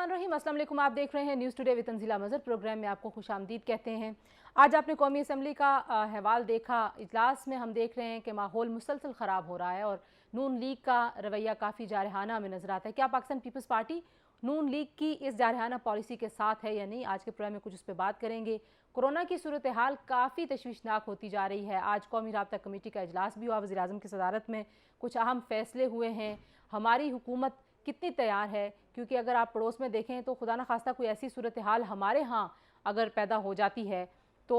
बिस्मिल्लाहिर्रहमानिर्रहीम। अस्सलाम वालेकुम। आप देख रहे हैं news today with Tanzeela Mazhar. Programme में आपको खुशामदीद कहते हैं। आज आपने कौमी असम्बली का अहवाल देखा। इजलास में हम देख रहे हैं कि माहौल मुसलसल ख़राब हो रहा है और नून लीग का रवैया काफ़ी जारहाना में नज़र आता है। क्या पाकिस्तान पीपल्स पार्टी नून लीग की इस जारहाना पॉलिसी के साथ है या नहीं? आज के प्रोग्राम में कुछ उस पर बात करेंगे। कोरोना की सूरत हाल काफ़ी तशवीशनाक होती जा रही है। आज कौमी राब्ता कमेटी का इजलास भी हुआ, वज़ीर आज़म की सदारत में कुछ अहम फैसले हुए हैं। हमारी हुकूमत कितनी तैयार है, क्योंकि अगर आप पड़ोस में देखें तो खुदा न खास्ता कोई ऐसी सूरत हाल हमारे यहाँ अगर पैदा हो जाती है तो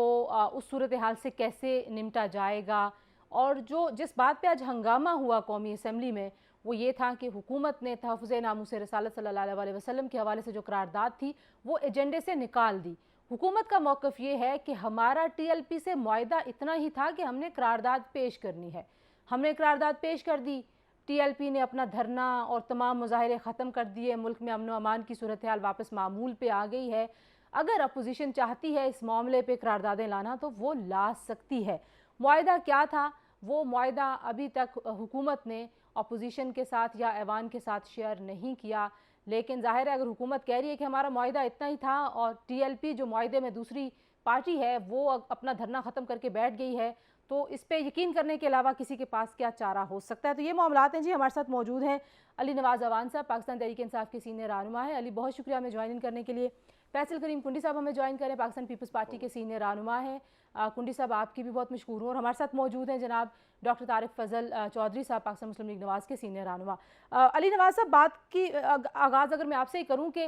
उस सूरत हाल से कैसे निपटा जाएगा। और जिस बात पे आज हंगामा हुआ कौमी असम्बली में वो ये था कि हुकूमत ने तहफ़्फ़ुज़ नामूस रसालत सल्लल्लाहु अलैहि वसल्लम के हवाले से जो करारदाद थी वो एजेंडे से निकाल दी। हुकूमत का मौक़िफ़ ये है कि हमारा TLP से मुआहदा इतना ही था कि हमने करारदाद पेश करनी है। हमने करारदाद पेश कर दी, TLP ने अपना धरना और तमाम मुज़ाहरे ख़त्म कर दिए, मुल्क में अमन व अमान की सूरत हाल वापस मामूल पे आ गई है। अगर अपोजिशन चाहती है इस मामले पे करारदादें लाना तो वो ला सकती है। मुआहदा क्या था? वो मुआहदा अभी तक हुकूमत ने अपोजिशन के साथ या ऐवान के साथ शेयर नहीं किया, लेकिन ज़ाहिर है अगर हुकूमत कह रही है कि हमारा मुआहदा इतना ही था और TLP जो मुआहदे में दूसरी पार्टी है वो अपना धरना ख़त्म करके बैठ गई है, तो इस पे यकीन करने के अलावा किसी के पास क्या चारा हो सकता है। तो ये मामलात हैं जी। हमारे साथ मौजूद हैं अली नवाज़ अवान साहब, पाकिस्तान तहरीक इंसाफ के सीनियर रहनुमा है। अली, बहुत शुक्रिया हमें ज्वाइन करने के लिए। फैसल करीम कुंडी साहब हमें ज्वाइन करें, पाकिस्तान पीपल्स पार्टी के सीनियर रहनुमा हैं। कुंडी साहब आपकी भी बहुत मशकूर हूँ। और हमारे साथ मौजूद हैं जनाब डॉक्टर तारिक फजल चौधरी साहब, पाकिस्तान मुस्लिम लीग नवाज़ के सीनियर रहनुमा। अली नवाज़ साहब, बात की आगाज़ अगर मैं आपसे ही करूँ कि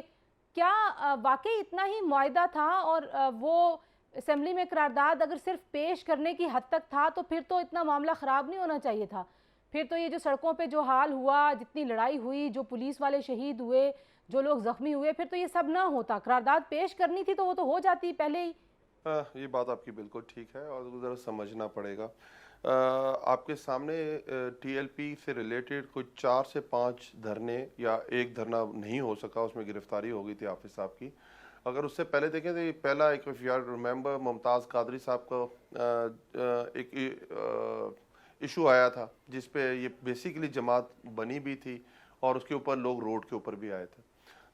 क्या वाकई इतना ही मुआहदा था और वो असेंबली में करारदाद अगर सिर्फ पेश करने की हद तक था तो फिर तो इतना मामला ख़राब नहीं होना चाहिए था। फिर तो ये जो सड़कों पे जो हाल हुआ, जितनी लड़ाई हुई, जो पुलिस वाले शहीद हुए, जो लोग ज़ख्मी हुए, फिर तो ये सब ना होता। करारदाद पेश करनी थी तो वो तो हो जाती पहले ही। ये बात आपकी बिल्कुल ठीक है और ज़रा समझना पड़ेगा। आपके सामने TLP से रिलेटेड कुछ 4 से 5 धरने या एक धरना नहीं हो सका, उसमें गिरफ्तारी हो गई थी हाफिज़ साहब की। अगर उससे पहले देखें तो ये पहला एक, if you remember, Mumtaz Qadri साहब का एक इशू आया था जिस पे ये बेसिकली जमात बनी भी थी और उसके ऊपर लोग रोड के ऊपर भी आए थे।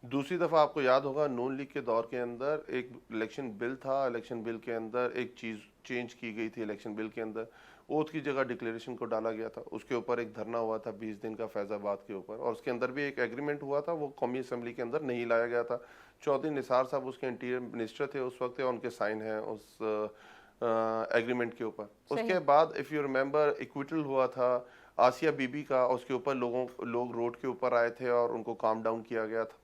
दूसरी दफ़ा आपको याद होगा नून लीग के दौर के अंदर एक इलेक्शन बिल था, इलेक्शन बिल के अंदर एक चीज़ चेंज की गई थी। इलेक्शन बिल के अंदर ओथ की जगह डिक्लेरेशन को डाला गया था, उसके ऊपर एक धरना हुआ था 20 दिन का फैज़ाबाद के ऊपर, और उसके अंदर भी एक एग्रीमेंट हुआ था, वो कौमी असम्बली के अंदर नहीं लाया गया था। चौधरी निसार साहब उसके इंटीरियर मिनिस्टर थे उस वक्त, और उनके साइन हैं उस एग्रीमेंट के ऊपर। उसके बाद इफ़ यू रिमेंबर इक्विटल हुआ था आसिया बीबी का, उसके ऊपर लोग रोड के ऊपर आए थे और उनको काम डाउन किया गया था।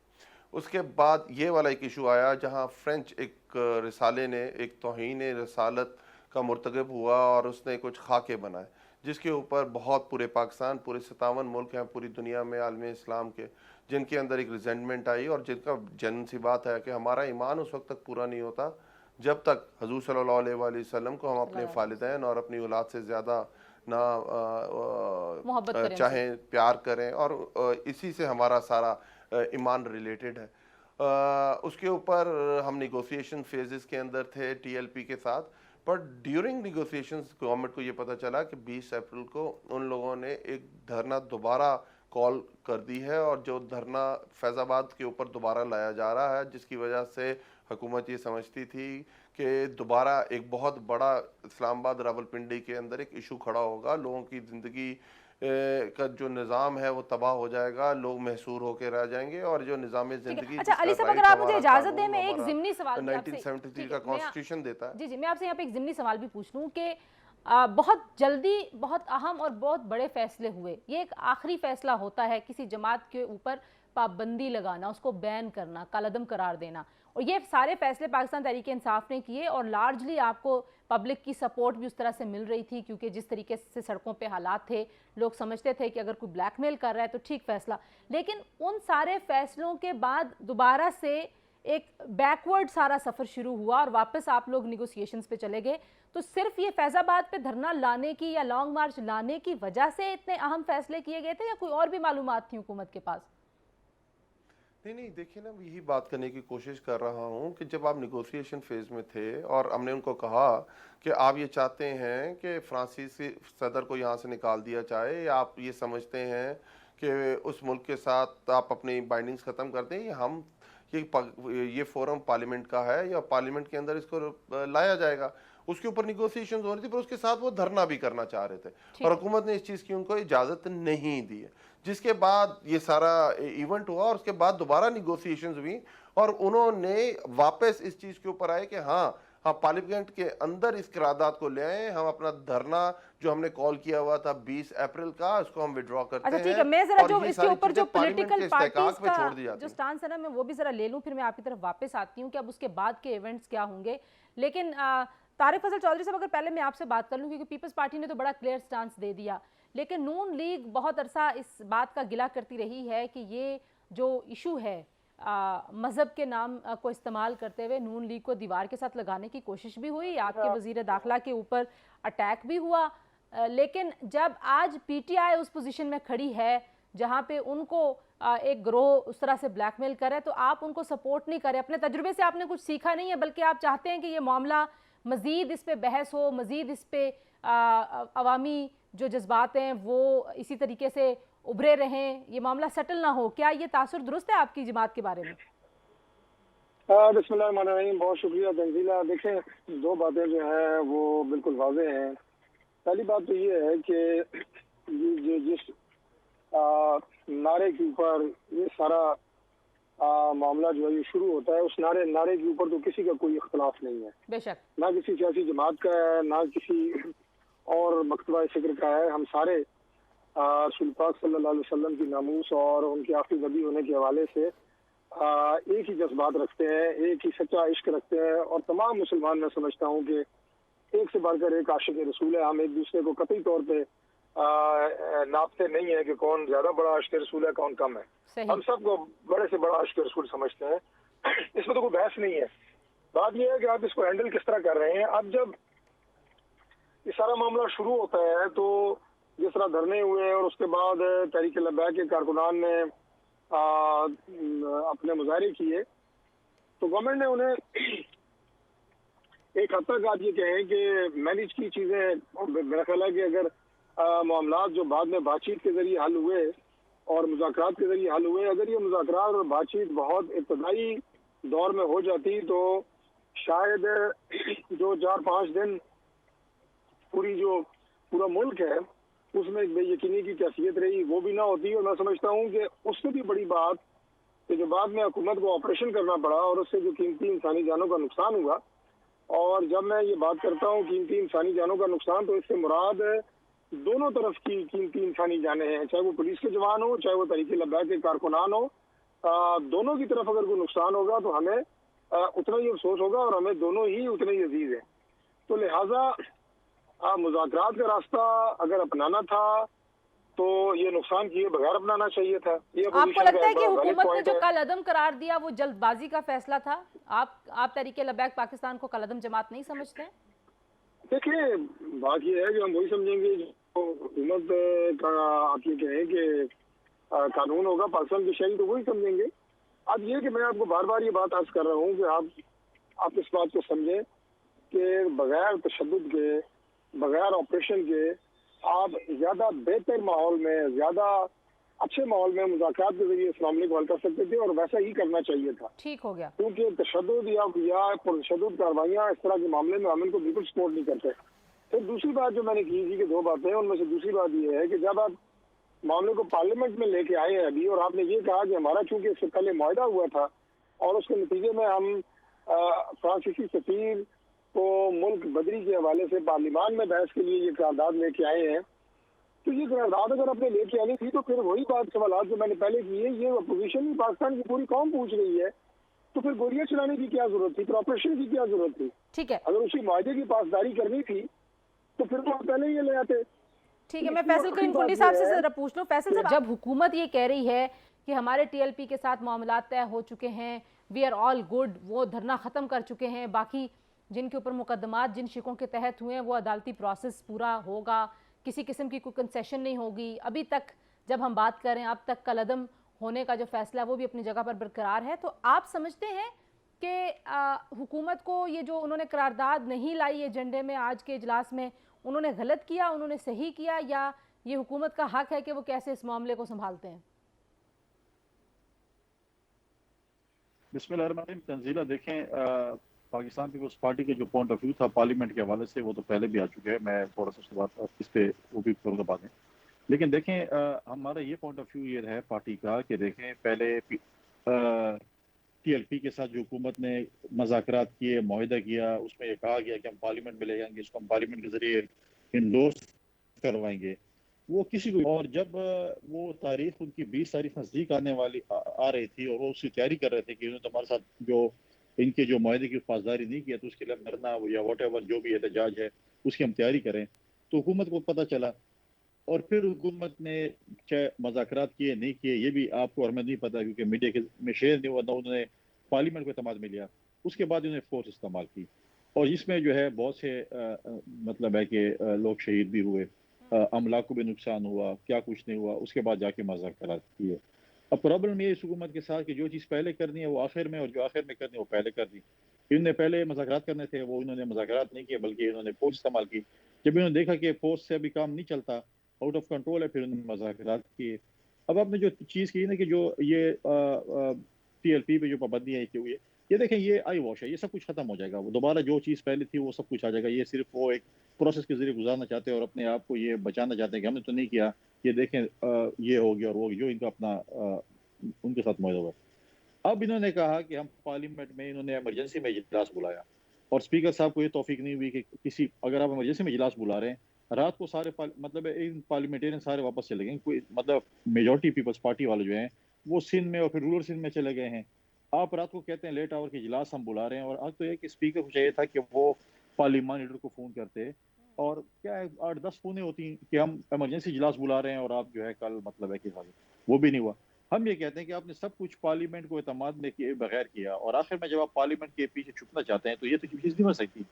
उसके बाद ये वाला एक इशू आया जहां फ्रेंच एक रिसाले ने एक तौहीन रसालत का मुर्तकब हुआ और उसने कुछ खाके बनाए जिसके ऊपर बहुत पूरे पाकिस्तान, पूरे 57 मुल्क हैं पूरी दुनिया में आलम इस्लाम के, जिनके अंदर एक रिजेंटमेंट आई और जिनका जनरल सी बात है कि हमारा ईमान उस वक्त तक पूरा नहीं होता जब तक हुजूर सल्लल्लाहु अलैहि वसल्लम को हम अपने वालिदैन और अपनी औलाद से ज़्यादा ना चाहें, प्यार करें, और इसी से हमारा सारा ईमान रिलेटेड है। उसके ऊपर हम निगोसिएशन फेजेस के अंदर थे TLP के साथ, पर ड्यूरिंग निगोसिएशंस गवर्नमेंट को ये पता चला कि 20 अप्रैल को उन लोगों ने एक धरना दोबारा कॉल कर दी है और जो धरना फैज़ाबाद के ऊपर दोबारा लाया जा रहा है, जिसकी वजह से हुकूमत ये समझती थी कि दोबारा एक बहुत बड़ा इस्लामाबाद रावलपिंडी के अंदर एक इशू खड़ा होगा, लोगों की ज़िंदगी का जो निज़ाम है वो तबाह हो जाएगा, लोग महसूर होकर रह जाएंगे, और जो निज़ाम ज़िंदगी, अच्छा अली साहब, अगर आप मुझे इजाज़त दें मैं एक ज़िमनी सवाल 1973 का कॉन्स्टिट्यूशन देता है। जी, मैं आपसे यहाँ पे एक ज़िमनी सवाल भी पूछ लूँ कि बहुत जल्दी बहुत अहम और बहुत बड़े फैसले हुए। ये एक आखिरी फैसला होता है किसी जमात के ऊपर पाबंदी लगाना, उसको बैन करना, कालअदम करार देना, और ये सारे फैसले पाकिस्तान तहरीक इंसाफ ने किए और लार्जली आपको पब्लिक की सपोर्ट भी उस तरह से मिल रही थी, क्योंकि जिस तरीके से सड़कों पे हालात थे लोग समझते थे कि अगर कोई ब्लैकमेल कर रहा है तो ठीक फैसला। लेकिन उन सारे फैसलों के बाद दोबारा से एक बैकवर्ड सारा सफ़र शुरू हुआ और वापस आप लोग निगोसिएशंस पे चले गए। तो सिर्फ ये फैज़ाबाद पे धरना लाने की या लॉन्ग मार्च लाने की वजह से इतने अहम फैसले किए गए थे या कोई और भी मालूमात थी हुकूमत के पास? नहीं, देखिए ना, यही बात करने की कोशिश कर रहा हूँ कि जब आप निगोसिएशन फेज़ में थे और हमने उनको कहा कि आप ये चाहते हैं कि फ्रांसीसी सदर को यहाँ से निकाल दिया जाए, या आप ये समझते हैं कि उस मुल्क के साथ आप अपनी बाइंडिंग्स ख़त्म कर दें, ये फोरम पार्लियामेंट का है या पार्लियामेंट के अंदर इसको लाया जाएगा। उसके ऊपर निगोसिएशंस हो रही थी, पर उसके साथ वो धरना भी करना चाह रहे थे और हुकूमत ने इस चीज़ की उनको इजाज़त नहीं दी है, जिसके बाद ये सारा इवेंट हुआ और उसके बाद दोबारा निगोसिएशंस हुई और उन्होंने वापस इस चीज़ के ऊपर आए कि हाँ पार्लियामेंट के अंदर इस करारदाद को ले आए, हम अपना धरना जो हमने कॉल किया हुआ था 20 अप्रैल का, उसको हम विड्रॉ करते अच्छा हैं। ठीक है, मैं जरा और जो ये इसके सारी ऊपर जो चीजें पार्लियामेंट पॉलिटिकल के इस्तेहकाक पार्टीज पे छोड़ का दी जाती जो हैं। स्टांस है ना, मैं वो भी जरा ले लूं, फिर मैं आपकी तरफ वापस आती हूं कि अब उसके बाद के इवेंट्स क्या होंगे। लेकिन तारिक फजल चौधरी साहब, अगर पहले मैं आपसे बात कर लूं, क्योंकि पीपल्स पार्टी ने तो बड़ा क्लियर स्टांस दे दिया, लेकिन नून लीग बहुत अरसा इस बात का गिला करती रही है कि ये जो इशू है मज़हब के नाम को इस्तेमाल करते हुए नून लीग को दीवार के साथ लगाने की कोशिश भी हुई, आपके वज़ीर दाखिला के ऊपर अटैक भी हुआ, लेकिन जब आज पीटीआई उस पोजीशन में खड़ी है जहां पे उनको एक ग्रोह उस तरह से ब्लैकमेल करे, तो आप उनको सपोर्ट नहीं करें। अपने तजुर्बे से आपने कुछ सीखा नहीं है, बल्कि आप चाहते हैं कि ये मामला मज़ीद इस पे बहस हो, मज़ीद इस पे अवामी जो जज्बात हैं वो इसी तरीके से उभरे रहें, ये मामला सेटल ना हो। क्या ये तासुर दुरुस्त है आपकी जमात के बारे में? बिस्मिल्लाहिर्रहमानिर्रहीम, बहुत शुक्रिया तंजीला। देखें, दो बातें जो हैं वो बिल्कुल वाज़ेह हैं। पहली बात तो ये है कि जिस नारे के ऊपर ये सारा मामला जो है ये शुरू होता है, उस नारे के ऊपर तो किसी का कोई इख्तलाफ नहीं है, बेशक, ना किसी सियासी जमात का है, ना किसी और मकतबा फ़िक्र का है। हम सारे रसूल पाक सल्लल्लाहु अलैहि वसल्लम की नामूस और उनके आखिरी नबी होने के हवाले से एक ही जज्बात रखते हैं, एक ही सच्चा इश्क रखते हैं और तमाम मुसलमान, मैं समझता हूँ कि एक से बढ़कर एक आशिक रसूल है। हम एक दूसरे को कतई तौर पे नापते नहीं है कि कौन ज्यादा बड़ा आशिक रसूल है, कौन कम है। हम सबको बड़े से बड़ा आशिक रसूल समझते हैं, इसमें तो कोई बहस नहीं है। बात यह है कि आप इसको हैंडल किस तरह कर रहे हैं। अब जब ये सारा मामला शुरू होता है तो जिस तरह धरने हुए और उसके बाद तहरीक लब्बैक के कारकुनान ने अपने मुजाहरे किए, तो गवर्नमेंट ने उन्हें एक हद तक आप ये कहें कि मैनेज की चीज़ें। मेरा ख्याल है कि अगर मामलात जो बाद में बातचीत के ज़रिए हल हुए और मुज़ाकरात के ज़रिए हल हुए, अगर ये मुज़ाकरात और बातचीत बहुत इब्तदाई दौर में हो जाती तो शायद जो 4-5 दिन पूरा मुल्क है उसमें एक बेयकीनी की कैफियत रही, वो भी ना होती। और मैं समझता हूँ कि उससे भी बड़ी बात कि जो बाद में हुकूमत को ऑपरेशन करना पड़ा और उससे जो कीमती इंसानी जानों का नुकसान हुआ, और जब मैं ये बात करता हूँ कीमती इंसानी जानों का नुकसान, तो इससे मुराद दोनों तरफ की कीमती इंसानी जानें हैं, चाहे वो पुलिस के जवान हो, चाहे वो तहरीक लब्बैक के कारकुनान हो। दोनों की तरफ अगर कोई नुकसान होगा तो हमें उतना ही अफसोस होगा और हमें दोनों ही उतने ही अजीज हैं। तो लिहाजा मुज़ाकरात का रास्ता अगर अपनाना था तो ये नुकसान किए बगैर अपनाना चाहिए था। ये आपको लगता है कि हुकूमत ने जो कल अदम करार दिया वो जल्दबाजी का फैसला था? आप तहरीक लब्बैक पाकिस्तान को कल अदम जमात नहीं समझते? देखिए, बात ये है कि हम वही समझेंगे जो हुकूमत का आप ये कहें कि कानून होगा पाकिस्तान की शहरी, तो वही समझेंगे। अब ये कि मैं आपको बार बार ये बात अर्ज कर रहा हूँ कि आप इस बात को समझें कि बगैर तशद्दुद के, बगैर ऑपरेशन के आप ज्यादा बेहतर माहौल में, ज्यादा अच्छे माहौल में मुज़ाकरात के जरिए इस मामले को हल कर सकते थे और वैसा ही करना चाहिए था। ठीक हो गया, क्योंकि तशद्दुद या पुरतशद्दुद कार्रवाइयाँ इस तरह के मामले में हम इनको बिल्कुल सपोर्ट नहीं करते। फिर दूसरी बात जो मैंने की थी कि दो बातें, उनमें से दूसरी बात ये है कि जब आप मामले को पार्लियामेंट में लेके आए हैं अभी, और आपने ये कहा कि हमारा चूंकि इससे पहले मुआहदा हुआ था और उसके नतीजे में हम फ्रांसीसी सफीर को मुल्क बदरी के हवाले से पार्लियामान में बहस के लिए ये करारदाद लेके आए हैं, तो ये करारदाद अगर आपने लेके आनी थी तो फिर वही बात सवाल जो मैंने पहले की है, ये अपोजिशन ही पाकिस्तान की पूरी कौम पूछ रही है, तो फिर गोलियां चलाने की क्या जरूरत थी, फिर ऑपरेशन की क्या जरूरत थी? ठीक है, अगर उसी मुआहदे की पासदारी करनी थी तो फिर तो पहले ही ले आते। ठीक है। मैं फैसल करीम कुंडी साहब से जरा पूछ लूं। फैसल साहब, जब हुकूमत ये कह रही है कि हमारे टीएलपी के साथ मामलात तय हो चुके हैं, वी आर ऑल गुड, वो धरना ख़त्म कर चुके हैं, बाकी जिनके ऊपर मुकदमात जिन शिकों के तहत हुए हैं वो अदालती प्रोसेस पूरा होगा, किसी किस्म की कोई कंसेशन नहीं होगी, अभी तक जब हम बात करें अब तक कलअदम होने का जो फैसला वो भी अपनी जगह पर बरकरार है, तो आप समझते हैं कि हुकूमत को ये जो उन्होंने करारदाद नहीं लाई एजेंडे में आज के इजलास में, उन्होंने गलत किया, उन्होंने सही किया, या ये हुकूमत का हक है कि वो कैसे इस मामले को संभालते हैं? बिस्मिल्लाह रहमान रहीम। तंजीला देखें, पाकिस्तान पीपल्स पार्टी के जो पॉइंट ऑफ व्यू था पार्लियामेंट के हवाले से वो तो पहले भी आ चुके हैं, मैं थोड़ा सा उसके बाद इस पे वो भी करूँगा बाद में। लेकिन देखें, हमारा ये पॉइंट ऑफ व्यू ये है पार्टी का कि देखें पहले टीएलपी के साथ जो हुकूमत ने मज़ाकरात किए, मुआहिदा किया, उसमें ये कहा गया कि हम पार्लियामेंट में ले जाएंगे, इसको हम पार्लियामेंट के जरिए इंडोर्स करवाएंगे। वो किसी को, और जब वो तारीख उनकी 20 तारीख नज़दीक आने वाली आ रही थी और वो उसकी तैयारी कर रहे थे कि उन्होंने हमारे साथ जो इनके जो मुआहदे की पासदारी नहीं किया तो उसके लिए मरना या वट एवर जो भी एहतजाज है उसकी हम तैयारी करें, तो हुकूमत को पता चला। और फिर हुकूमत ने चाहे मज़ाकरात किए नहीं किए ये भी आपको और हमें नहीं पता, क्योंकि मीडिया के में शेयर नहीं हुआ, ना उन्होंने पार्लियामेंट को इत्मीनान में लिया। उसके बाद उन्होंने फोर्स इस्तेमाल की और इसमें जो है बहुत से मतलब है कि लोग शहीद भी हुए, अमला को भी नुकसान हुआ, क्या कुछ नहीं हुआ, उसके बाद जाके मज़ाकरात किए। अब प्रॉब्लम ये इस हुकूमत के साथ कि जो चीज़ पहले करनी है वो आखिर में, और जो आखिर में करनी है वो पहले कर दी। इन्होंने पहले मज़ाकरात करने थे, वो इन्होंने मज़ाकरात नहीं किए बल्कि इन्होंने फोर्स इस्तेमाल की। जब इन्होंने देखा कि फोर्स से अभी काम नहीं चलता, आउट ऑफ कंट्रोल है, फिर उन्होंने मज़ाकरात किए। अब आपने जो चीज़ की ना कि जो ये टीएलपी पे जो पाबंदियाँ की हुई है, ये देखें ये आई वॉश है, ये सब कुछ खत्म हो जाएगा। वो दोबारा जो चीज़ पहले थी वो सब कुछ आ जाएगा। ये सिर्फ वो एक प्रोसेस के जरिए गुजारना चाहते हैं और अपने आप को ये बचाना चाहते हैं कि हमने तो नहीं किया, ये देखें ये हो गया और वो जो इनका अपना उनके साथ मुआहदा हुआ। अब इन्होंने कहा कि हम पार्लियामेंट में, इन्होंने इमरजेंसी में इजलास बुलाया और स्पीकर साहब को ये तौफीक नहीं हुई कि किसी, अगर आप इमरजेंसी में इजलास बुला रहे हैं रात को सारे मतलब इन पार्लियामेंटेरियन सारे वापस चले गए, कोई मतलब मेजॉरिटी पीपल्स पार्टी वाले जो हैं वो सिंध में और फिर रूरल सिंध में चले गए हैं। आप रात को कहते हैं लेट आवर के इजलास हम बुला रहे हैं, और आज तो ये कि स्पीकर को चाहिए था कि वो पार्लियामान लीडर को फ़ोन करते, और क्या है 8-10 फ़ोनें होती कि हम इमरजेंसी इजलास बुला रहे हैं और आप जो है कल मतलब है कि वो भी नहीं हुआ। हम ये कहते हैं कि आपने सब कुछ पार्लियामेंट को एतमाद में किए बगैर किया, और आखिर में जब आप पार्लियामेंट के पीछे छुपना चाहते हैं तो ये तो चीज़ नहीं हो सकती।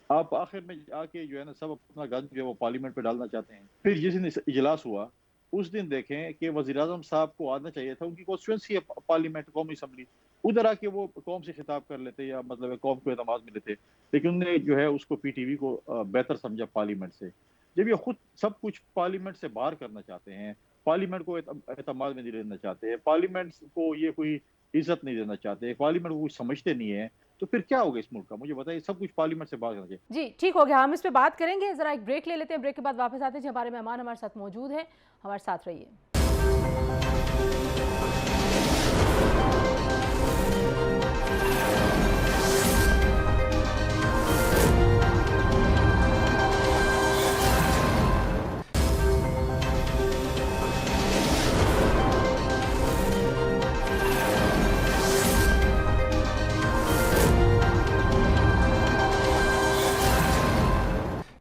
आप आखिर में आके जो है ना सब अपना गन जो है वो पार्लियामेंट पे डालना चाहते हैं। फिर जिस दिन इजलास हुआ उस दिन देखें कि वज़ीर-ए-आज़म साहब को आना चाहिए था, उनकी कॉन्स्टिट्यूंसी है पार्लियामेंट कौमी असम्बली, उधर आके वो कौम से खिताब कर लेते या मतलब कौम को एतमाद में लेते, लेकिन उन्होंने जो है उसको पीटीवी को बेहतर समझा पार्लियामेंट से। जब ये खुद सब कुछ पार्लियामेंट से बाहर करना चाहते हैं, पार्लियामेंट को एतमाद में नहीं लेना चाहते हैं, पार्लियामेंट को ये कोई इज्जत नहीं देना चाहते, पार्लियामेंट को कुछ समझते नहीं है, तो फिर क्या होगा इस मुल्क का? मुझे बताइए। सब कुछ पार्लियामेंट से बाहर करना चाहिए। जी ठीक हो गया, हम इस पे बात करेंगे। ज़रा एक ब्रेक ले लेते हैं, ब्रेक के बाद वापस आते हैं। जी हमारे मेहमान हमारे साथ मौजूद हैं, हमारे साथ रहिए।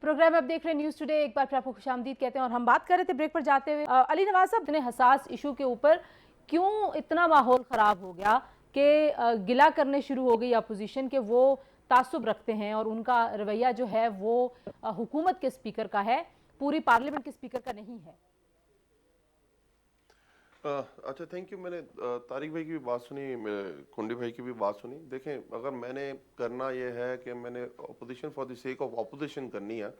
प्रोग्राम आप देख रहे हैं न्यूज़ टुडे, एक बार फिर आपको खुशामदीद कहते हैं। और हम बात कर रहे थे ब्रेक पर जाते हुए अली नवाज साहब, इतने हसास इशू के ऊपर क्यों इतना माहौल ख़राब हो गया कि गिला करने शुरू हो गई अपोजिशन के वो तासुब रखते हैं और उनका रवैया जो है वो हुकूमत के स्पीकर का है, पूरी पार्लियामेंट के स्पीकर का नहीं है। अच्छा, थैंक यू। मैंने तारिक भाई की भी बात सुनी, कुंडी भाई की भी बात सुनी। देखें, अगर मैंने करना ये है कि मैंने opposition for the sake of opposition करनी है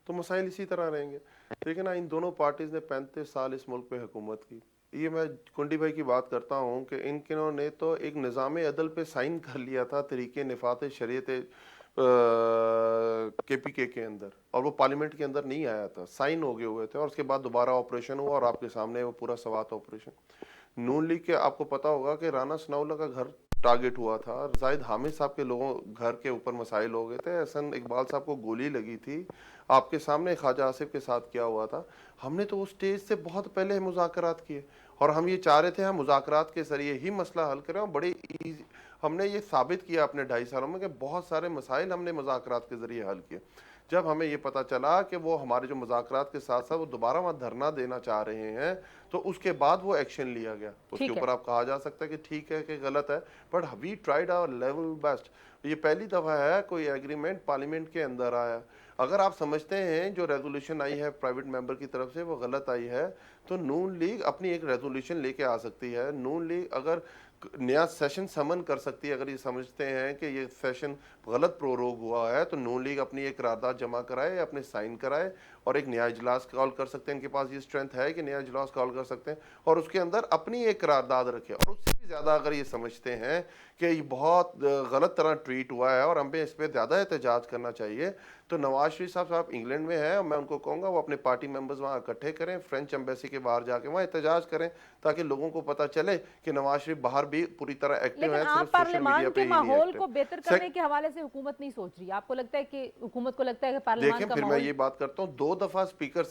तो मसाइल इसी तरह रहेंगे। लेकिन इन दोनों पार्टीज़ ने 35 साल इस मुल्क पे हुकूमत की। ये मैं कुंडी भाई की बात करता हूँ कि इनकिनों ने तो एक निज़ाम अदल पे साइन कर लिया था तरीके निफात शरीयत KPK के अंदर, और वो पार्लियामेंट के अंदर नहीं आया था, साइन हो गए हुए थे, और उसके बाद दोबारा ऑपरेशन हुआ और आपके सामने वो पूरा सवात ऑपरेशन। नून लीग के आपको पता होगा कि राना सनाउल्लाह का घर टारगेट हुआ था, जाहिद हामिद साहब के लोगों घर के ऊपर मसाइल हो गए थे, एहसन इकबाल साहब को गोली लगी थी, आपके सामने ख्वाजा आसिफ के साथ क्या हुआ था। हमने तो उस स्टेज से बहुत पहले मुज़ाकरात किए और हम ये चाह रहे थे हम मुज़ाकरात के जरिए ही मसला हल करें, और बड़े हमने ये साबित किया अपने 2.5 सालों में कि बहुत सारे मसाइल हमने मुज़ाकरात के ज़रिए हल किए। जब हमें ये पता चला कि वो हमारे जो मुज़ाकरात के साथ साथ वो दोबारा वहाँ धरना देना चाह रहे हैं, तो उसके बाद वो एक्शन लिया गया। उसके ऊपर आप कहा जा सकता है कि ठीक है कि गलत है, but we tried our level best. ये पहली दफ़ा है कोई एग्रीमेंट पार्लियामेंट के अंदर आया। अगर आप समझते हैं जो रेजोल्यूशन आई है प्राइवेट मेंबर की तरफ से वो गलत आई है, तो नून लीग अपनी एक रेजोल्यूशन लेके आ सकती है। नून लीग अगर नया सेशन समन कर सकती है, अगर ये समझते हैं कि ये सेशन गलत प्रोरोग हुआ है, तो नून लीग अपनी एक करारदाद जमा कराए, अपने साइन कराए और एक नया इजलास कॉल कर सकते हैं। इनके पास ये स्ट्रेंथ है कि नया इजलास कॉल कर सकते हैं और उसके अंदर अपनी एक करारदाद रखे। और उससे भी ज़्यादा अगर ये समझते हैं कि ये बहुत गलत तरह ट्रीट हुआ है और हमें इस पर ज़्यादा एहतजाज करना चाहिए, तो नवाज शरीफ साहब इंग्लैंड में हैं, मैं उनको कहूँगा वो अपने पार्टी मेंबर्स वहाँ इकट्ठे करें, फ्रेंच एम्बेसी के बाहर जाके वहाँ एहतजाज करें, ताकि लोगों को पता चले कि नवाज शरीफ बाहर भी पूरी तरह एक्टिव है। लेकिन आप पार्लियामान के माहौल को बेहतर करने के हवाले से हुकूमत नहीं सोच रही, आपको लगता है कि हुकूमत को लगता है कि पार्लियामान का फिर माहौल? मैं ये बात करता हूँ, दो दफा स्पीकर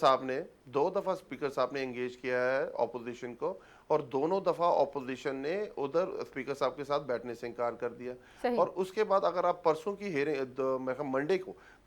साहब ने एंगेज किया है ऑपोजिशन को, और दोनों दफा ऑपोजिशन ने उधर स्पीकर साहब के साथ बैठने से इनकार कर दिया। और उसके बाद अगर आप परसों की हियरिंग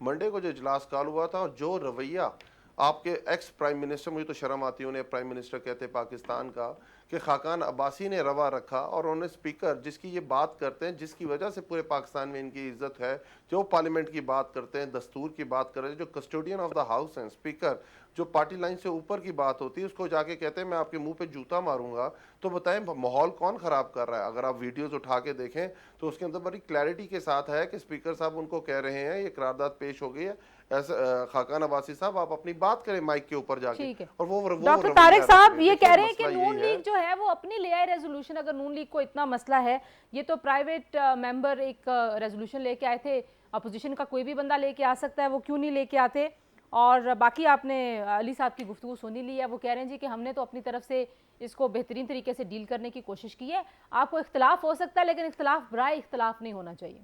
मंडे को जो इजलास कॉल हुआ था, और जो रवैया आपके एक्स प्राइम मिनिस्टर, मुझे तो शर्म आती है उन्हें प्राइम मिनिस्टर कहते पाकिस्तान का, कि खाकान अब्बासी ने रवा रखा, और उन्होंने स्पीकर जिसकी ये बात करते हैं, जिसकी वजह से पूरे पाकिस्तान में इनकी इज्जत है, जो पार्लियामेंट की बात करते हैं, दस्तूर की बात कर रहे हैं, जो कस्टोडियन ऑफ द हाउस हैं स्पीकर, जो पार्टी लाइन से ऊपर की बात होती है, उसको जाके कहते हैं मैं आपके मुंह पे जूता मारूंगा। तो बताएं माहौल कौन खराब कर रहा है? अगर आप वीडियोस उठा के देखें तो उसके अंदर बड़ी क्लैरिटी के साथ है कि स्पीकर साहब उनको कह रहे हैं ये करारदाद पेश हो गई है, ऐसा खाकान अब्बासी साहब आप अपनी बात करें माइक के ऊपर जाके। और वो डॉक्टर तारिक साहब ये कह रहे हैं कि नून लीग जो है वो अपनी ले आए रेजोल्यूशन। अगर नून लीग को इतना मसला है, ये तो प्राइवेट मेंबर एक रेजोल्यूशन लेके आए थे, अपोजिशन का कोई भी बंदा लेके आ सकता है, वो क्यों नहीं लेके आते? और बाकी आपने अली साहब की गुफ्तगू सुनी ली है, वो कह रहे हैं जी कि हमने तो अपनी तरफ से इसको बेहतरीन तरीके से डील करने की कोशिश की है। आपको इख्तलाफ हो सकता है, लेकिन इख्तलाफ बराए इख्तलाफ नहीं होना चाहिए।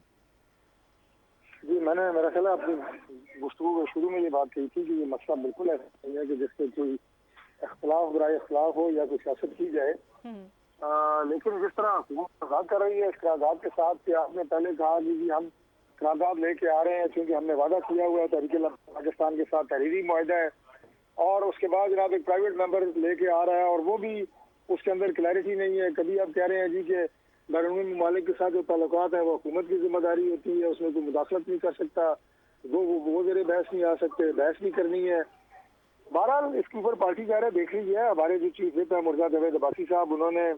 जी, मैंने मेरा ख्याल है अपनी गुफ्तगू के शुरू में ये बात कही थी कि ये मसला बिल्कुल ऐसा नहीं है कि जिससे कोई इख्तलाफ बराए इख्तलाफ हो या कोई सियासत की जाए। लेकिन जिस तरह हुकूमत आज़ाद कर रही है इस करारदाद के साथ, कि आपने पहले कहा कि हम करारदाद लेके आ रहे हैं क्योंकि हमने वादा किया हुआ है तहरीक पाकिस्तान के साथ, तहरीरी मुआहदा है, और उसके बाद जनाब एक प्राइवेट मेंबर लेके आ रहा है और वो भी उसके अंदर क्लैरिटी नहीं है। कभी आप कह रहे हैं जी कि बैरून ममालिक के साथ जो ताल्लुकात हैं वो हुकूमत की जिम्मेदारी होती है, उसमें कोई मुदाखलत नहीं कर सकता, वो ज़रे बहस नहीं आ सकते, बहस नहीं करनी है। बहरहाल इसके ऊपर पार्टी कह रहा है देख लीजिए। हमारे जो चीफ विप है मुर्जा जावेद अब्बासी साहब, उन्होंने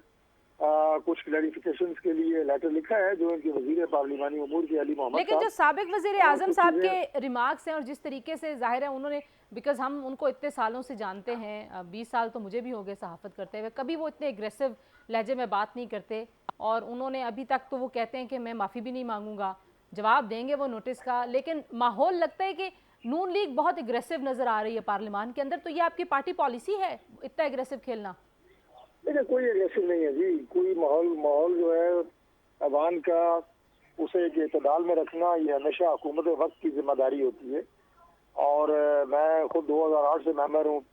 कुछ क्लैरिफिकेशन के लिए लेटर लिखा है जो इनके वजीर पार्लिमानी उमूर के अली मोहम्मद, लेकिन जो साबिक वजीर आजम साहब के रिमार्क्स हैं और जिस तरीके से जाहिर है उन्होंने, बिकॉज हम उनको इतने सालों से जानते हैं, 20 साल तो मुझे भी हो गए सहाफत करते हुए, कभी वो इतने एग्रेसिव लहजे में बात नहीं करते। और उन्होंने अभी तक तो वो कहते हैं कि मैं माफ़ी भी नहीं मांगूंगा, जवाब देंगे वो नोटिस का। लेकिन माहौल लगता है कि नून लीग बहुत एग्रेसिव नज़र आ रही है पार्लियामान के अंदर, तो ये आपकी पार्टी पॉलिसी है इतना एग्रेसिव खेलना? देखिए, कोई एग्रेसिव नहीं है जी। कोई माहौल जो है अवान का, उसे एक इतदाल में रखना ये हमेशा हुकूमत वक्त की जिम्मेदारी होती है। और मैं खुद 2008 से मेंबर हूँ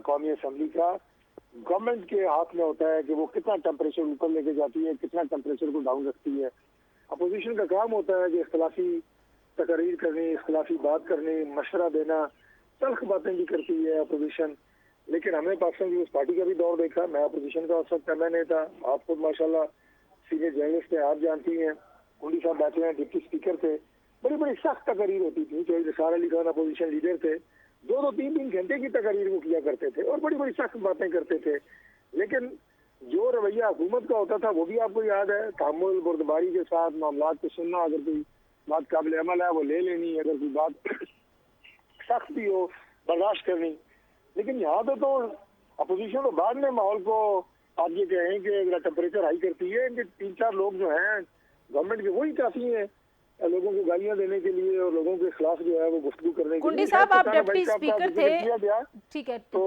कौमी असम्बली का। गवर्नमेंट के हाथ में होता है कि वो कितना टेम्परेचर ऊपर लेके जाती है, कितना टेम्परेचर को डाउन रखती है। अपोजिशन का काम होता है कि इख्तलाफी तकरीर करनी, इख्तलाफी बात करनी, मशवरा देना, तल्ख बातें भी करती है अपोजिशन। लेकिन हमने पाकिस्तान पीपल्स पार्टी का भी दौर देखा। मैं अपोजिशन का उस वक्त नहीं था, आप खुद माशाल्लाह सीनियर जर्नलिस्ट हैं, आप जानती हैं। कुंडी साहब बैठे हैं, डिप्टी स्पीकर थे, बड़ी बड़ी सख्त तकरीर होती थी। तो निसार अली खान अपोजिशन लीडर थे, 2-3 घंटे की तकरीर वो किया करते थे और बड़ी बड़ी सख्त बातें करते थे। लेकिन जो रवैया हुकूमत का होता था वो भी आपको याद है, तहम्मुल बुर्दबारी के साथ मामलात को सुनना, अगर कोई बात काबिल अमल है वो ले लेनी, अगर कोई बात सख्त भी हो बर्दाश्त करनी। लेकिन यहाँ पे तो अपोजिशन तो बाद में माहौल को आप ये कहें कि टेम्परेचर हाई करती है। इनके 3-4 लोग जो हैं गवर्नमेंट के, वही काफी हैं लोगों को गालियां देने के लिए और लोगों के खिलाफ जो है वो गुफ्तगू करने के लिए। कुंडी साहब आप डिप्टी स्पीकर थे, ठीक है, तो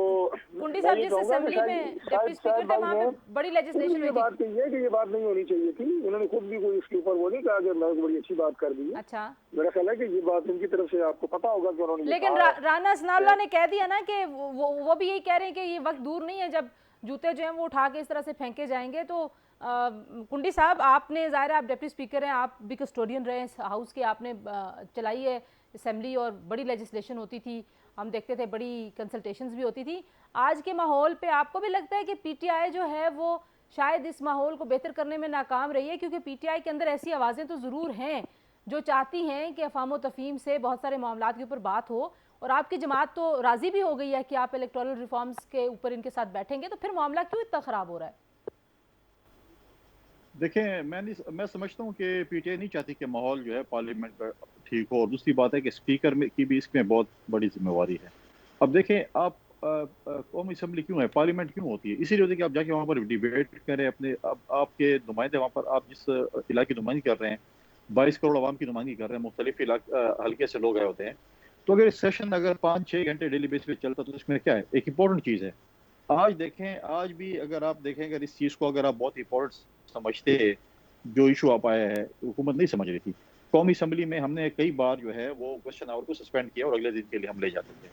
कुंडी साहब जिस असेंबली में डिप्टी स्पीकर थे वहाँ पे बड़ी लेजिस्लेशन हुई थी। बात कही है कि ये बात नहीं होनी चाहिए थी। उन्होंने खुद भी कोई इसके ऊपर वो नहीं कहा कि मैं बड़ी अच्छी बात कर दी। अच्छा, मेरा ख्याल है कि ये बात उनकी तरफ से आपको पता होगा कि उन्होंने, लेकिन राना सनाउल्लाह ने कह दिया ना कि वो भी यही कह रहे हैं कि ये वक्त दूर नहीं है जब जूते जो हैं वो उठा के इस तरह से फेंके जाएंगे। तो कुंडी साहब, आपने ज़ाहिर है आप डिप्टी स्पीकर हैं, आप भी कस्टोडियन रहे हैं हाउस के, आपने चलाई है असेंबली और बड़ी लेजिस्लेशन होती थी, हम देखते थे बड़ी कंसल्टेशंस भी होती थी। आज के माहौल पे आपको भी लगता है कि पीटीआई जो है वो शायद इस माहौल को बेहतर करने में नाकाम रही है? क्योंकि पीटीआई के अंदर ऐसी आवाज़ें तो ज़रूर हैं जो चाहती हैं कि अफाम व तफहीम से बहुत सारे मामलात के ऊपर बात हो और आपकी जमात तो राज़ी भी हो गई है कि आप इलेक्टोरल रिफॉर्म्स के ऊपर इनके साथ बैठेंगे, तो फिर मामला क्यों इतना ख़राब हो रहा है? देखें, मैं समझता हूँ कि पीटीआई नहीं चाहती कि माहौल जो है पार्लियामेंट का ठीक हो, और दूसरी बात है कि स्पीकर में की भी इसमें बहुत बड़ी जिम्मेवारी है। अब देखें, आप कौमी असम्बली क्यों है, पार्लियामेंट क्यों होती है? इसीलिए होती है कि आप जाके वहाँ पर डिबेट करें अपने, अब आपके नुमाइंदे वहाँ पर, आप जिस इलाके की नुमाइंदगी कर रहे हैं, 22 करोड़ आवाम की नुमाइंदगी कर रहे हैं, मुख्तलिफ हल्के से लोग आए होते हैं, तो अगर सेशन अगर 5-6 घंटे डेली बेस पे चलता तो इसमें क्या है, एक इंपॉर्टेंट चीज़ है। आज देखें, आज भी अगर आप देखें, अगर इस चीज़ को अगर आप बहुत इंपॉर्टेंट समझते, जो इशू आप आया है, हुकूमत नहीं समझ रही थी। कौमी असम्बली में हमने कई बार जो है वो क्वेश्चन आवर को सस्पेंड किया और अगले दिन के लिए हम ले जाते थे।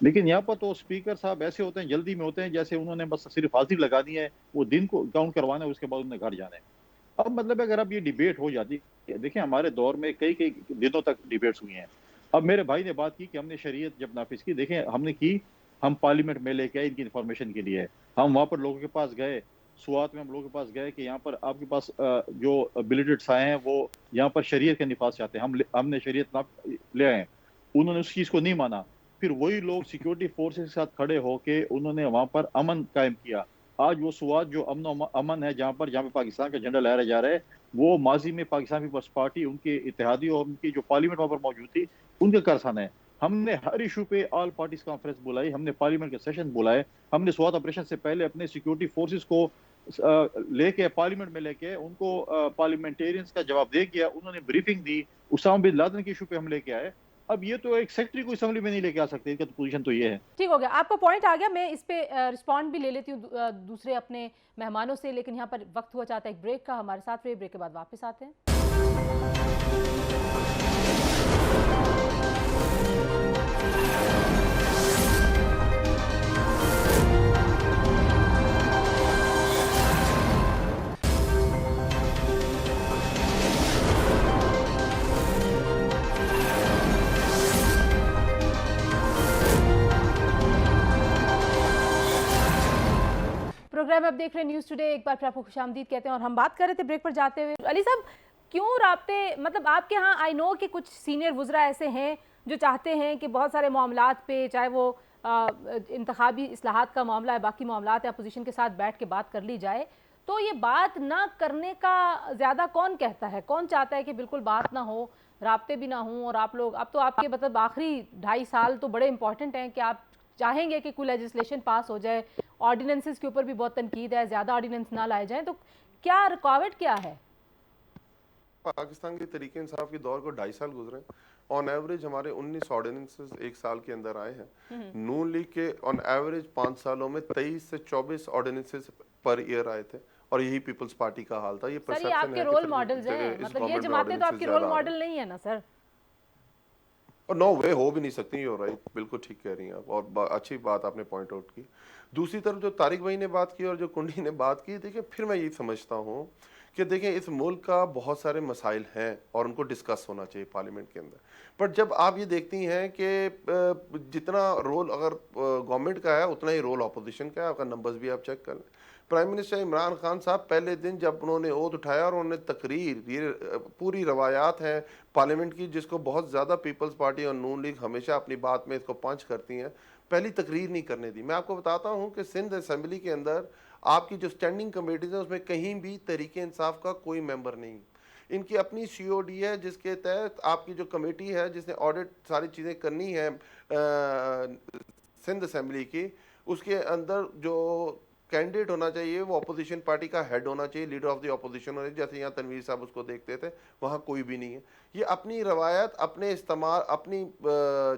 लेकिन यहाँ पर तो स्पीकर साहब ऐसे होते हैं, जल्दी में होते हैं, जैसे उन्होंने बस सिर्फ हाजिर लगा दी है, वो दिन को काउंट करवाना है, उसके बाद उन्हें घर जाना है। अब मतलब अगर अब ये डिबेट हो जाती है, देखिए हमारे दौर में कई कई दिनों तक डिबेट्स हुई हैं। अब मेरे भाई ने बात की कि हमने शरीयत जब नाफिज की, देखें हमने की, हम पार्लियामेंट में लेके आए इनकी इन्फॉर्मेशन के लिए। हम वहाँ पर लोगों के पास गए, स्वात में हम लोगों के पास गए कि यहाँ पर आपके पास जो बिलिटेड्स आए हैं वो यहाँ पर शरीयत के निफाज चाहते हैं, हमने शरीयत ना ले आए हैं, उन्होंने उस चीज़ को नहीं माना। फिर वही लोग सिक्योरिटी फोर्सेस के साथ खड़े होके उन्होंने वहाँ पर अमन कायम किया। आज वो स्वात जो अमन है, जहाँ पे पाकिस्तान का झंडा लहराया जा रहा है, वो माजी में पाकिस्तान पीपल्स पार्टी, उनके इत्तेहादी और उनकी जो पार्लियामेंट वहाँ पर मौजूद थी, उनका कारखाना है। हमने हर इशू पे ऑल पार्टीज कॉन्फ्रेंस बुलाई, हमने पार्लियामेंट के सेशन बुलाए, हमने स्वात ऑपरेशन से पहले अपने सिक्योरिटी फोर्सेस को लेके पार्लियामेंट में लेके उनको पार्लियामेंटेरियंस का जवाब दे गया, उन्होंने ब्रीफिंग दी, उसामा बिन लादेन के इशू पे हम लेके आए। अब ये तो एक सेक्रेटरी को असेंबली में नहीं लेके आ सकते, इनका तो पोजीशन तो ये है। ठीक हो गया, आपका पॉइंट आ गया। मैं इस पे रिस्पॉन्ड भी ले लेती हूँ दूसरे अपने मेहमानों से, लेकिन यहाँ पर वक्त हुआ चाहता है एक ब्रेक का। हमारे साथ रहिए, ब्रेक के बाद वापस आते हैं। प्रोग्राम आप देख रहे हैं न्यूज़ टुडे, एक बार फिर आपको खुशामदीद कहते हैं। और हम बात कर रहे थे ब्रेक पर जाते हुए, अली साहब क्यों राब्ते, मतलब आपके यहाँ आई नो कि कुछ सीनियर वुज़रा ऐसे हैं जो चाहते हैं कि बहुत सारे मामलात पे, चाहे वो इंतखाबी इस्लाहात का मामला है, बाकी मामलात है, अपोजिशन के साथ बैठ के बात कर ली जाए, तो ये बात ना करने का ज़्यादा कौन कहता है? कौन चाहता है कि बिल्कुल बात ना हो, राब्ते भी ना हों? और आप लोग अब तो आपके मतलब आखिरी 2.5 साल तो बड़े इंपॉर्टेंट हैं कि आप चाहेंगे कि कोई लेजिस्लेशन पास हो जाए, ऑर्डिनेंसेस के ऊपर भी बहुत तनकीद है, ज़्यादा ऑर्डिनेंस ना लाए जाएं, तो क्या रुकावट क्या है? पाकिस्तान के तरीके इंसाफ के दौर को 2.5 साल गुजरे। ऑन एवरेज हमारे 19 ऑर्डिनेंसेस एक साल के अंदर आए हैं। नून लीग के ऑन एवरेज 5 सालों में 23 से 24 ऑर्डिनेंसेस पर ईयर आए थे, और यही पीपल्स पार्टी का हाल था। ये सर, ये आपके रोल मॉडल्स हैं, मतलब ये जमातें तो आपकी रोल मॉडल नहीं है ना सर? और नो वे हो भी नहीं सकती। यू राइट, बिल्कुल ठीक कह रही हैं आप, और अच्छी बात आपने पॉइंट आउट की। दूसरी तरफ जो तारिक भाई ने बात की और जो कुंडी ने बात की, देखिए फिर मैं यही समझता हूँ कि देखें इस मुल्क का बहुत सारे मसाइल हैं और उनको डिस्कस होना चाहिए पार्लियामेंट के अंदर। बट जब आप ये देखती हैं कि जितना रोल अगर गवर्नमेंट का है उतना ही रोल अपोजिशन का है, आपका नंबर्स भी आप चेक कर लें। प्राइम मिनिस्टर इमरान खान साहब पहले दिन जब उन्होंने ओथ उठाया और उन्होंने तकरीर, ये पूरी रवायात हैं पार्लियामेंट की जिसको बहुत ज़्यादा पीपल्स पार्टी और नून लीग हमेशा अपनी बात में इसको पंच करती हैं, पहली तकरीर नहीं करने दी। मैं आपको बताता हूँ कि सिंध असेंबली के अंदर आपकी जो स्टैंडिंग कमेटीज है उसमें कहीं भी तरीके इंसाफ का कोई मेंबर नहीं। इनकी अपनी COD है जिसके तहत आपकी जो कमेटी है जिसने ऑडिट सारी चीज़ें करनी है सिंध असेंबली की, उसके अंदर जो कैंडिडेट होना चाहिए वो अपोजिशन पार्टी का हेड होना चाहिए, लीडर ऑफ द अपोजिशन होना चाहिए। जैसे यहाँ तनवीर साहब उसको देखते थे, वहाँ कोई भी नहीं है। ये अपनी रवायत अपने इस्तेमाल अपनी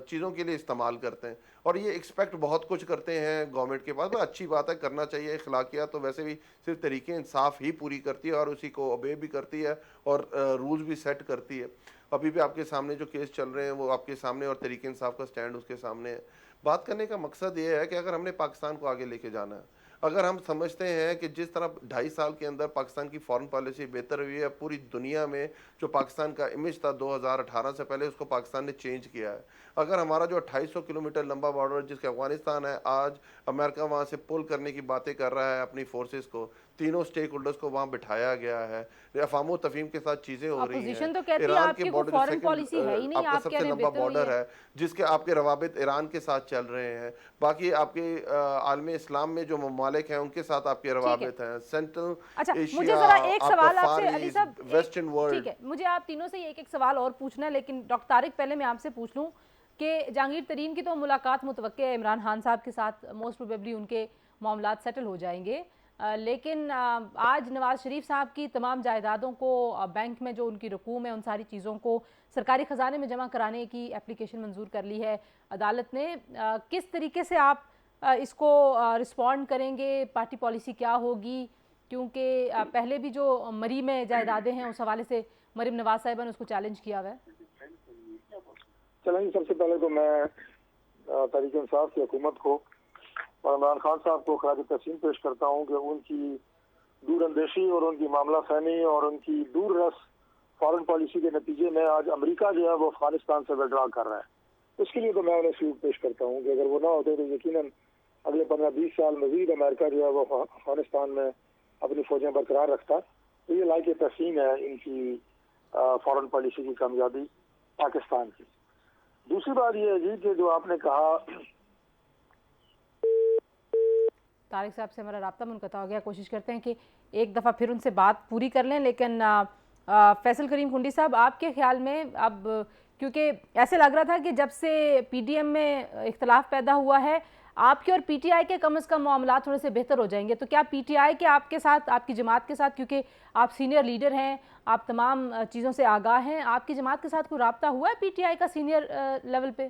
चीज़ों के लिए इस्तेमाल करते हैं और ये एक्सपेक्ट बहुत कुछ करते हैं गवर्नमेंट के पास। तो अच्छी बात है, करना चाहिए। अखलाकियात तो वैसे भी सिर्फ तरीके इंसाफ ही पूरी करती है और उसी को ओबे भी करती है और रूल्स भी सेट करती है। अभी भी आपके सामने जो केस चल रहे हैं वो आपके सामने और तरीके इंसाफ का स्टैंड उसके सामने है। बात करने का मकसद ये है कि अगर हमने पाकिस्तान को आगे लेके जाना है, اگر ہم سمجھتے ہیں کہ جس طرح 2.5 سال کے اندر پاکستان کی فارن پالیسی بہتر ہوئی ہے، پوری دنیا میں جو پاکستان کا امیج تھا 2018 سے پہلے، اس کو پاکستان نے چینج کیا ہے. اگر ہمارا جو 2800 کلومیٹر لمبا بارڈر جس کے افغانستان ہے، آج امریکہ وہاں سے پل کرنے کی باتیں کر رہا ہے اپنی فورسز کو، تینوں سٹیک ہولڈرز کو وہاں بٹھایا گیا ہے، افہام و تفہیم کے ساتھ چیزیں ہو رہی ہیں. اپوزیشن تو کہتی ہے ایران آپ کے کی کوئی بارڈر جو فارن پالیسی ہے ہی نہیں، آپ کا آپ سب کہہ سے رہے ہیں لمبا بہتر ہوئی بارڈر ہے. ہے، جس کے آپ کے روابط ایران کے ساتھ چل رہے ہیں. باقی آپ کے عالم اسلام میں جو ممالک ہیں ان کے ساتھ آپ کے روابط ہیں. سینٹرل اچھا مجھے ایشیا، ذرا ایک آپ کا سوال آپ فار سے علی ایسٹ، صاحب، ویسٹرن ٹھیک ورلڈ. ہے، مجھے آپ تینوں سے ایک سوال اور پوچھنا ہے، لیکن ڈاکٹر طارق پہلے میں آپ سے پوچھ لوں کہ جہانگیر ترین کی تو ملاقات متوقع ہے عمران خان صاحب کے ساتھ، موسٹ پروبیبلی ان کے معاملات سیٹل ہو جائیں گے، لیکن آج نواز شریف صاحب کی تمام جائیدادوں کو بینک میں جو ان کی رقوم ہے ان ساری چیزوں کو سرکاری خزانے میں جمع کرانے کی اپلیکیشن منظور کر لی ہے عدالت نے. کس طریقے سے آپ اس کو رسپونڈ کریں گے؟ پارٹی پالیسی کیا ہوگی؟ کیونکہ پہلے بھی جو مری میں جائیدادیں ہیں اس حوالے سے مریم نواز صاحبہ نے اس کو چیلنج کیا ہوا ہے. چلیں، سب سے پہلے تو میں تحریک انصاف کی حکومت کو اور عمران خان صاحب کو خراج تحسین پیش کرتا ہوں کہ ان کی دور اندیشی اور ان کی معاملہ فہمی اور ان کی دور رس فارن پالیسی کے نتیجے میں آج امریکہ جو ہے وہ افغانستان سے وڈرا کر رہا ہے. اس کے لیے تو میں انہیں سلوک پیش کرتا ہوں کہ اگر وہ نہ ہوتے تو یقیناً اگلے 15-20 سال مزید امریکہ جو ہے وہ افغانستان میں اپنی فوجیں برقرار رکھتا. تو یہ لائق تحسین ہے ان کی فارن پالیسی کی کامیابی پاکستان کی. دوسری بات یہ ہے جی کہ جو آپ نے کہا، طارق صاحب سے ہمارا رابطہ منقطع ہو گیا، کوشش کرتے ہیں کہ ایک دفعہ پھر ان سے بات پوری کر لیں. لیکن فیصل کریم کھنڈی صاحب، آپ کے خیال میں اب کیونکہ ایسے لگ رہا تھا کہ جب سے پی ڈی ایم میں اختلاف پیدا ہوا ہے آپ کے اور پی ٹی آئی کے کم از کم معاملات تھوڑے سے بہتر ہو جائیں گے، تو کیا پی ٹی آئی کے آپ کے ساتھ، آپ کی جماعت کے ساتھ، کیونکہ آپ سینئر لیڈر ہیں، آپ تمام چیزوں سے آگاہ ہیں، آپ کی جماعت کے ساتھ کوئی رابطہ ہوا ہے پی ٹی آئی کا سینئر لیول پہ؟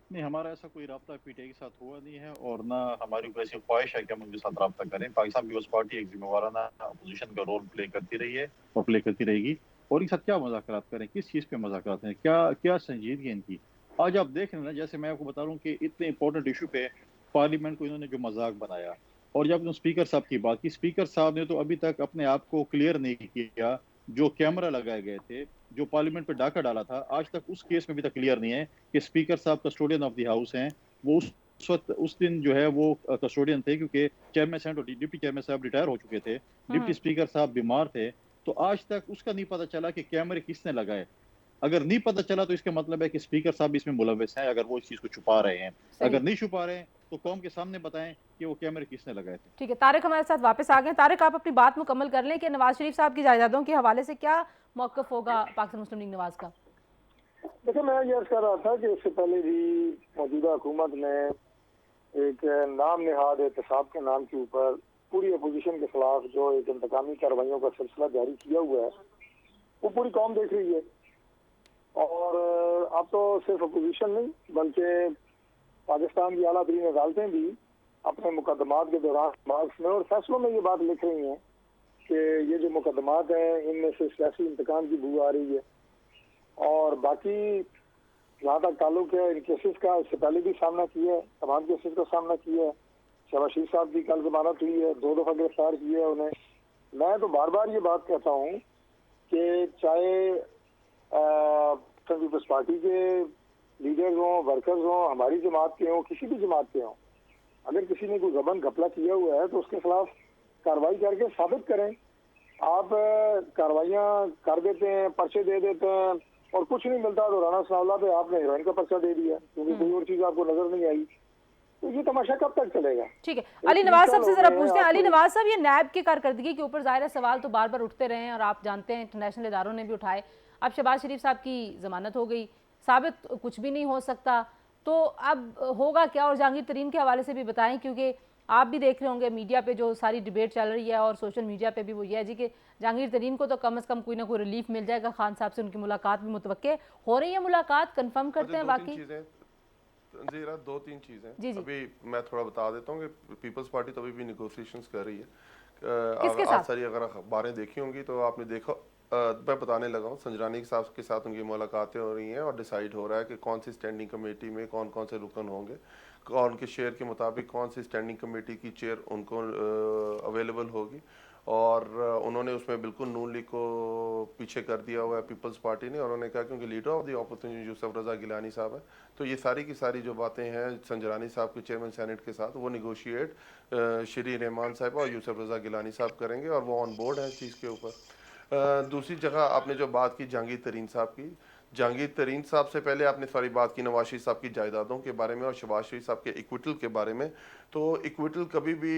نہیں، ہمارا ایسا کوئی رابطہ پی ٹی آئی کے ساتھ ہوا نہیں ہے، اور نہ ہماری کوئی ایسی خواہش ہے کہ ہم ان کے ساتھ رابطہ کریں. پاکستان پیپلز پارٹی ایک ذمہ وارانہ اپوزیشن کا رول پلے کرتی رہی ہے اور پلے کرتی رہے گی. اور ان کے ساتھ کیا مذاکرات کریں، کس چیز پہ مذاکرات ہیں، کیا سنجیدگی ہے ان کی. آج آپ دیکھ رہے ہیں نا، جیسے میں آپ کو بتا رہا ہوں کہ اتنے امپورٹنٹ ایشو پہ پارلیمنٹ کو انہوں نے جو مذاق بنایا، اور جب اسپیکر صاحب کی بات کی، اسپیکر صاحب نے تو ابھی تک اپنے آپ کو کلیئر نہیں کیا. جو کیمرہ لگائے گئے تھے، جو پارلیمنٹ پہ ڈاکہ ڈالا تھا، آج تک اس کیس میں بھی تک کلیئر نہیں ہے کہ اسپیکر صاحب کسٹوڈین آف دی ہاؤس ہیں. وہ اس وقت اس دن جو ہے وہ کسٹوڈین تھے، کیونکہ چیئرمین صاحب اور ڈپٹی چیئرمین صاحب ریٹائر ہو چکے تھے، ڈپٹی اسپیکر صاحب بیمار تھے. تو آج تک اس کا نہیں پتہ چلا کہ کیمرے کس نے لگائے. اگر نہیں پتہ چلا تو اس کا مطلب ہے کہ اسپیکر صاحب اس میں ملوث ہیں، اگر وہ اس چیز کو چھپا رہے ہیں. اگر نہیں چھپا رہے ہیں تو قوم کے سامنے بتائیں کہ وہ کیمرے کس نے لگائے تھے. ٹھیک ہے، طارق ہمارے ساتھ واپس آ گئے. طارق، آپ اپنی بات مکمل کر لیں کہ نواز شریف صاحب کی جائیدادوں کے حوالے سے کیا موقف ہوگا پاکستان مسلم لیگ نواز کا؟ دیکھیں، میں یہ عرض کر رہا تھا کہ اس سے پہلے بھی موجودہ حکومت نے ایک نام نہاد احتساب کے نام کے اوپر پوری اپوزیشن کے خلاف جو ایک انتقامی کارروائیوں کا سلسلہ جاری کیا ہوا ہے، وہ پوری قوم دیکھ رہی ہے. اور اب تو صرف اپوزیشن نہیں بلکہ پاکستان کی اعلیٰ ترین عدالتیں بھی اپنے مقدمات کے دوران مارکس میں اور فیصلوں میں یہ بات لکھ رہی ہیں کہ یہ جو مقدمات ہیں ان میں سے سیاسی انتقام کی بو آ رہی ہے. اور باقی جہاں تک تعلق ہے ان کیسز کا، اس سے پہلے بھی سامنا کیا ہے، تمام کیسز کا سامنا کیا ہے. شہباز شریف صاحب کی کل ضمانت ہوئی ہے، 2 دفعہ گرفتار کیا ہے انہیں. میں تو بار بار یہ بات کہتا ہوں کہ چاہے پیپلز پارٹی کے لیڈرز ہوں، ورکرز ہوں، ہماری جماعت کے ہوں، کسی بھی جماعت کے ہوں، اگر کسی نے کوئی غبن گھپلا کیا ہوا ہے تو اس کے خلاف کارروائی کر کے ثابت کریں. آپ کاروائیاں کر دیتے ہیں، پرچے دے دیتے ہیں اور کچھ نہیں ملتا تو رانا ثناء اللہ پہ آپ نے ہیروئن کا پرچہ دے دیا کیونکہ کوئی اور چیز آپ کو نظر نہیں آئی. تو یہ تماشا کب تک چلے گا؟ ٹھیک ہے، علی نواز صاحب سے ذرا پوچھتے ہیں. علی نواز صاحب، یہ نیب کی کارکردگی کے اوپر ظاہر ہے سوال تو بار بار اٹھتے رہے ہیں اور آپ جانتے ہیں انٹرنیشنل اداروں نے بھی اٹھائے. اب شہباز شریف صاحب کی ضمانت ہو گئی، ثابت کچھ بھی نہیں ہو سکتا، تو اب ہوگا کیا؟ اور جہانگیر ترین کے حوالے سے بھی بتائیں، کیونکہ آپ بھی دیکھ رہے ہوں گے میڈیا پہ جو ساری ڈیبیٹ چل رہی ہے اور سوشل میڈیا پہ بھی وہ یہ ہے جی کہ جہانگیر ترین کو تو کم از کم کوئی نہ کوئی ریلیف مل جائے گا. خان صاحب سے ان کی ملاقات بھی متوقع ہو رہی ہے، ملاقات کنفرم کرتے ہیں. باقی 2-3 چیزیں ابھی میں تھوڑا بتا دیتا ہوں کہ پیپلز پارٹی تو ابھی بھی نیگوسیشنز کر رہی ہے. کس کے ساتھ؟ ساری اگر اخباریں دیکھی ہوں گی تو آپ نے دیکھا मैं बताने लगा हूँ, संजरानी साहब के साथ उनकी मुलाकातें हो रही हैं और डिसाइड हो रहा है कि कौन सी स्टैंडिंग कमेटी में कौन कौन से रुकन होंगे, कौन के शेयर के मुताबिक कौन सी स्टैंडिंग कमेटी की चेयर उनको अवेलेबल होगी। और उन्होंने उसमें बिल्कुल नून लीग को पीछे कर दिया हुआ है पीपल्स पार्टी ने, और उन्होंने कहा क्योंकि leader of the opposition Yousuf Raza Gilani साहब है, तो ये सारी की सारी जो बातें हैं संजरानी साहब के चेयरमैन सेनेट के साथ वो निगोशिएट श्री रहमान साहब और यूसुफ रज़ा गिलानी साहब करेंगे, और वो ऑन बोर्ड है इस चीज़ के ऊपर। दूसरी जगह आपने जो बात की जहांगीर तरीन साहब की, जहांगीर तरीन साहब से पहले आपने सारी बात की नवाज शरीफ साहब की जायदादों के बारे में और शहबाज शरीफ साहब के इक्विटल के बारे में। तो इक्विटल कभी भी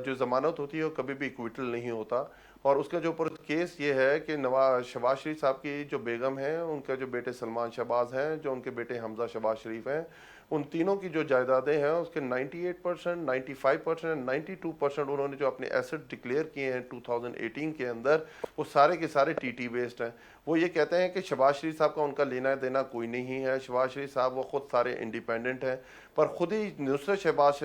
जो ज़मानत होती है वो कभी भी इक्विटल नहीं होता, और उसका जो ऊपर केस ये है कि शहबाज शरीफ साहब की जो बेगम हैं, उनका जो बेटे सलमान शहबाज हैं, जो उनके बेटे हमजा शहबाज शरीफ हैं, उन तीनों की जो जायदादें हैं उसके 98%, 95%, 92% उन्होंने जो अपने एसेट डिक्लेयर किए हैं 2018 के अंदर, वो सारे के सारे टीटी बेस्ड हैं। वो ये कहते हैं कि शहबाज शरीफ साहब का उनका लेना देना कोई नहीं है, शहबाज शरीफ साहब वो खुद सारे इंडिपेंडेंट हैं, पर खुद ही नुसरत शहबाज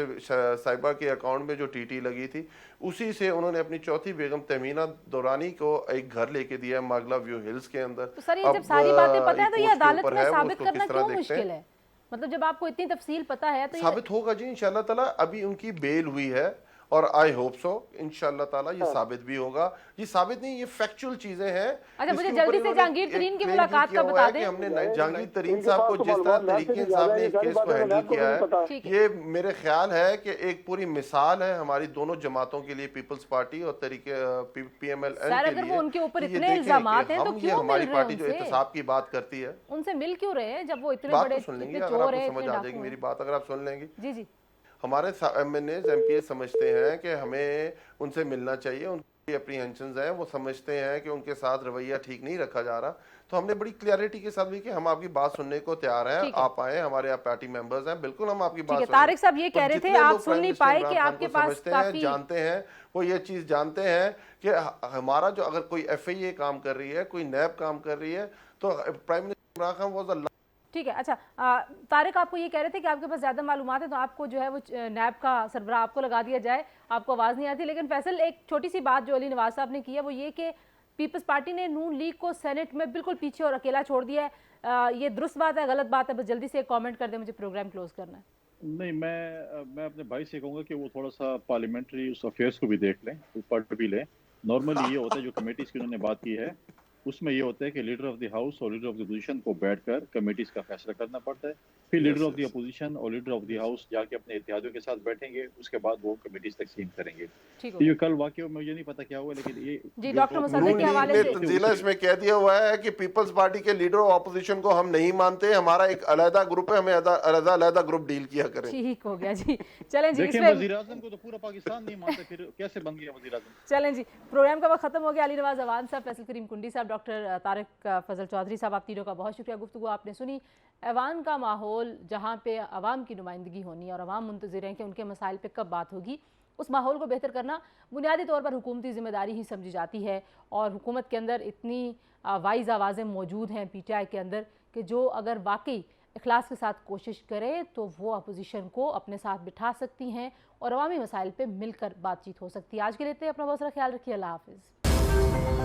साहिबा के अकाउंट में जो टीटी लगी थी उसी से उन्होंने अपनी चौथी बेगम तहमीना दुरानी को एक घर लेके दिया है मागला व्यू हिल्स के अंदर। तो सर ये जब सारी बातें पता है तो ये अदालत में साबित करना क्यों मुश्किल है? मतलब जब आपको इतनी तफसील पता है तो साबित होगा जी इंशाल्लाह ताला। अभी उनकी बेल हुई है और आई होप सो इंशाल्लाह ताला ये साबित भी होगा। ये साबित नहीं, ये फैक्चुअल चीजें हैं। अच्छा, मुझे जल्दी से जहांगीर तरीन की मुलाकात का बता दें। हमने जहांगीर तरीन साहब को जिस तरह तरीके साहब ने इस केस को हैंडल किया है, ये मेरे ख्याल है कि एक पूरी मिसाल है हमारी दोनों जमातों के लिए, पीपल्स पार्टी और तरीके PMLN के लिए। वो उनके ऊपर इतने इल्जामात हैं तो क्यों हमारी पार्टी जो एहतसाब की बात करती है उनसे मिल क्यों रहे हैं जब वो इतने बात बड़े तो सुन लेंगे, इतने अगर चोर आपको हैं, समझ इतने आ जाएगी डाकू मेरी हैं। बात, अगर आप सुन लेंगी। जी जी। हमारे MNAs MPs समझते हैं कि हमें उनसे मिलना चाहिए, उनकी अप्रीहेंशंस हैं, वो समझते हैं कि उनके साथ रवैया ठीक नहीं रखा जा रहा। तो हमने बड़ी क्लियरिटी के साथ भी कि हम आपकी बात सुनने को तैयार हैं, आप आए, हमारे आप पार्टी मेंबर्स हैं, बिल्कुल हम आपकी बात सुनेंगे। तारिक साहब ये कह रहे थे आप सुन नहीं पाए कि आपके पास काफी जानते हैं, वो ये चीज जानते हैं कि हमारा जो अगर कोई FIA काम कर रही है, कोई नैब काम कर रही है, तो prime minister Imran Khan was a ठीक है। अच्छा तारिक आपको ये कह रहे थे कि आपके पास ज़्यादा मालूमात है तो आपको जो है वो नैब का सरबराह आपको लगा दिया जाए, आपको आवाज़ नहीं आती। लेकिन फैसल एक छोटी सी बात जो अली नवाज साहब ने की है वो ये कि पीपल्स पार्टी ने नून लीग को सेनेट में बिल्कुल पीछे और अकेला छोड़ दिया है, ये दुरुस्त बात है गलत बात है? बस जल्दी से एक कॉमेंट कर दें, मुझे प्रोग्राम क्लोज करना है। नहीं, मैं अपने भाई से कहूँगा कि वो थोड़ा सा पार्लियामेंट्री उस अफेयर्स को भी देख लें, पढ़ भी लें। नॉर्मली ये होता है जो कमेटीज़ की उन्होंने बात की है उसमें ये होता है कि लीडर ऑफ द हाउस और लीडर ऑफ द अपोजिशन को बैठकर कमेटीज का फैसला करना पड़ता है, फिर लीडर ऑफ द अपोजिशन और लीडर ऑफ द हाउस जाके अपने इत्तेहादियों के साथ बैठेंगे, उसके बाद वो कमेटीज तकसीम करेंगे। तो ये कल वाकई मुझे नहीं पता क्या हुआ, लेकिन ये जी डॉक्टर मुसद्दिक के हवाले से तंजीला इसमें कह दिया हुआ है कि पीपल्स पार्टी के लीडर ऑफ अपोजिशन को हम नहीं मानते, हमारा एक अलग ग्रुप है, हमें अलग ग्रुप डील किया करें। ठीक हो गया जी। चलें जी, देखिए वज़ीर-ए-आज़म को तो पूरा पाकिस्तान नहीं मानता, फिर कैसे बन गया वज़ीर-ए-आज़म? चलें जी, प्रोग्राम का वक्त खत्म हो गया। अली नवाज अवान साहब, फैसल करीम कुंडी साहब, डॉक्टर तारिक फजल चौधरी साहब, आप तीनों का बहुत शुक्रिया। गुफ्तगू आपने सुनी। ऐवान का माहौल जहाँ पे अवाम की नुमाइंदगी होनी और अवाम मुंतज़िर हैं कि उनके मसाइल पे कब बात होगी, उस माहौल को बेहतर करना बुनियादी तौर पर हुकूमती ज़िम्मेदारी ही समझी जाती है। और हुकूमत के अंदर इतनी वाइज आवाज़ें मौजूद हैं PTI के अंदर कि जो अगर वाकई इखलास के साथ कोशिश करे तो वो अपोजिशन को अपने साथ बिठा सकती हैं और अवामी मसाइल पे मिलकर बातचीत हो सकती है। आज के लिए अपना बहुत सारा ख्याल रखिए। अल्लाह हाफ़िज़।